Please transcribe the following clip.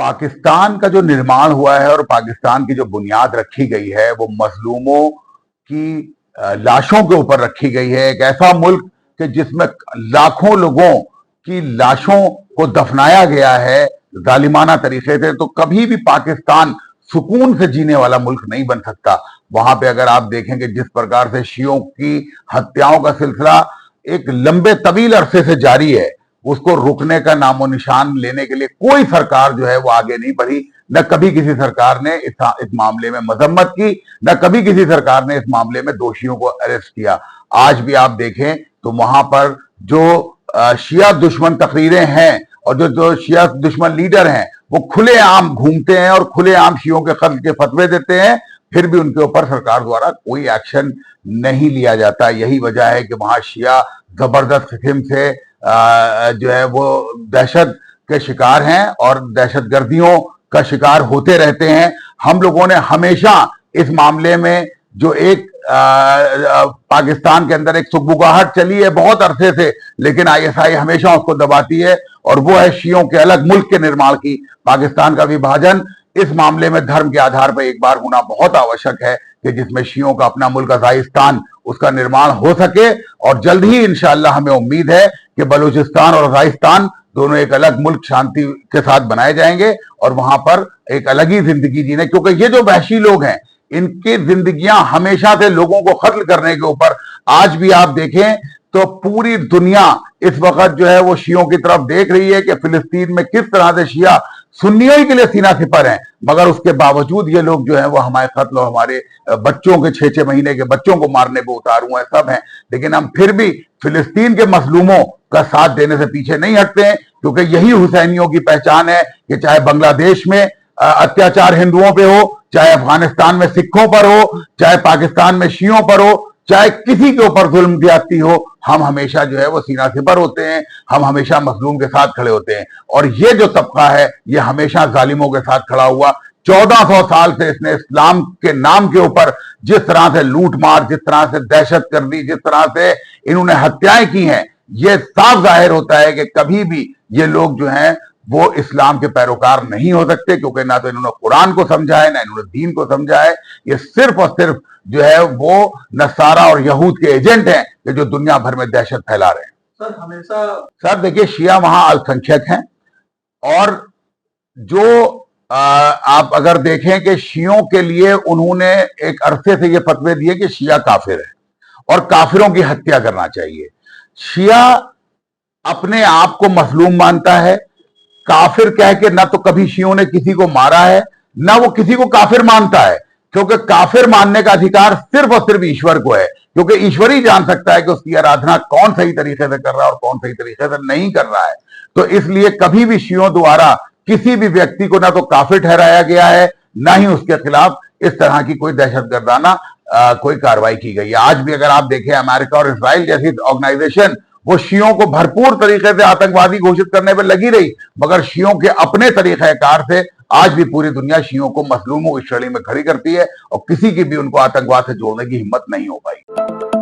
पाकिस्तान का जो निर्माण हुआ है और पाकिस्तान की जो बुनियाद रखी गई है वो मजलूमों की लाशों के ऊपर रखी गई है। एक ऐसा मुल्क कि जिसमें लाखों लोगों की लाशों को दफनाया गया है जालिमाना तरीके से, तो कभी भी पाकिस्तान सुकून से जीने वाला मुल्क नहीं बन सकता। वहां पे अगर आप देखेंगे जिस प्रकार से शियों की हत्याओं का सिलसिला एक लंबे तवील अरसे से जारी है, उसको रुकने का नामो निशान लेने के लिए कोई सरकार जो है वो आगे नहीं बढ़ी। न कभी किसी सरकार ने इस मामले में मजम्मत की, न कभी किसी सरकार ने इस मामले में दोषियों को अरेस्ट किया। आज भी आप देखें तो वहां पर जो शिया दुश्मन तकरीरें हैं और जो शिया दुश्मन लीडर हैं वो खुलेआम घूमते हैं और खुलेआम शियों के कत्ल के फतवे देते हैं, फिर भी उनके ऊपर सरकार द्वारा कोई एक्शन नहीं लिया जाता। यही वजह है कि वहां शिया जबरदस्त किस्म से जो है वो दहशत के शिकार हैं और दहशतगर्दियों का शिकार होते रहते हैं। हम लोगों ने हमेशा इस मामले में जो एक पाकिस्तान के अंदर एक सुगबुगाहट चली है बहुत अरसे से, लेकिन आईएसआई हमेशा उसको दबाती है, और वो है शियों के अलग मुल्क के निर्माण की। पाकिस्तान का विभाजन इस मामले में धर्म के आधार पर एक बार होना बहुत आवश्यक है कि जिसमें शियों का अपना मुल्क अफगानिस्तान उसका निर्माण हो सके। और जल्द ही इंशाअल्लाह हमें उम्मीद है कि बलूचिस्तान और अफगानिस्तान दोनों एक अलग मुल्क शांति के साथ बनाए जाएंगे और वहां पर एक अलग ही जिंदगी जीने, क्योंकि ये जो वहशी लोग हैं इनकी जिंदगियां हमेशा से लोगों को कत्ल करने के ऊपर। आज भी आप देखें तो पूरी दुनिया इस वक्त जो है वो शियों की तरफ देख रही है कि फिलिस्तीन में किस तरह से शिया सुन्नियों ही के लिए सीना सिपर हैं, मगर उसके बावजूद ये लोग जो है वो हमारे कत्ल और हमारे बच्चों के 6-6 महीने के बच्चों को मारने पे उतारू हैं, सब हैं। लेकिन हम फिर भी फिलिस्तीन के मजलूमों का साथ देने से पीछे नहीं हटते हैं, क्योंकि यही हुसैनियों की पहचान है कि चाहे बांग्लादेश में अत्याचार हिंदुओं पे हो, चाहे अफगानिस्तान में सिखों पर हो, चाहे पाकिस्तान में शियों पर हो, चाहे किसी के ऊपर जुल्म ज्यादती हो, हम हमेशा जो है वो सीना सिपर होते हैं, हम हमेशा मजलूम के साथ खड़े होते हैं। और ये जो तबका है ये हमेशा जालिमों के साथ खड़ा हुआ। 1400 साल से इसने इस्लाम के नाम के ऊपर जिस तरह से लूट मार, जिस तरह से दहशत गर्दी, जिस तरह से इन्होंने हत्याएं की हैं, ये साफ जाहिर होता है कि कभी भी ये लोग जो हैं वो इस्लाम के पैरोकार नहीं हो सकते, क्योंकि ना तो इन्होंने कुरान को समझा है, ना इन्होंने दीन को समझा है। ये सिर्फ और सिर्फ जो है वो नसारा और यहूद के एजेंट हैं कि जो दुनिया भर में दहशत फैला रहे हैं। सर हमेशा सर देखिए, शिया वहां अल्पसंख्यक हैं, और जो आप अगर देखें कि शियों के लिए उन्होंने एक अरसे से ये फतवे दिए कि शिया काफिर है और काफिरों की हत्या करना चाहिए। शिया अपने आप को मजलूम मानता है, काफिर कह के ना तो कभी शियों ने किसी को मारा है, ना वो किसी को काफिर मानता है, क्योंकि काफिर मानने का अधिकार सिर्फ और सिर्फ ईश्वर को है, क्योंकि ईश्वर ही जान सकता है कि उसकी आराधना कौन सही तरीके से कर रहा है और कौन सही तरीके से नहीं कर रहा है। तो इसलिए कभी भी शियों द्वारा किसी भी व्यक्ति को ना तो काफिर ठहराया गया है, ना ही उसके खिलाफ इस तरह की कोई दहशतगर्दाना कोई कार्रवाई की गई है। आज भी अगर आप देखें अमेरिका और इसराइल जैसी ऑर्गेनाइजेशन वो शियों को भरपूर तरीके से आतंकवादी घोषित करने पर लगी रही, मगर शियों के अपने तरीकेकार से आज भी पूरी दुनिया शियों को मजलूमों की श्रेणी में खड़ी करती है और किसी की भी उनको आतंकवाद से जोड़ने की हिम्मत नहीं हो पाई।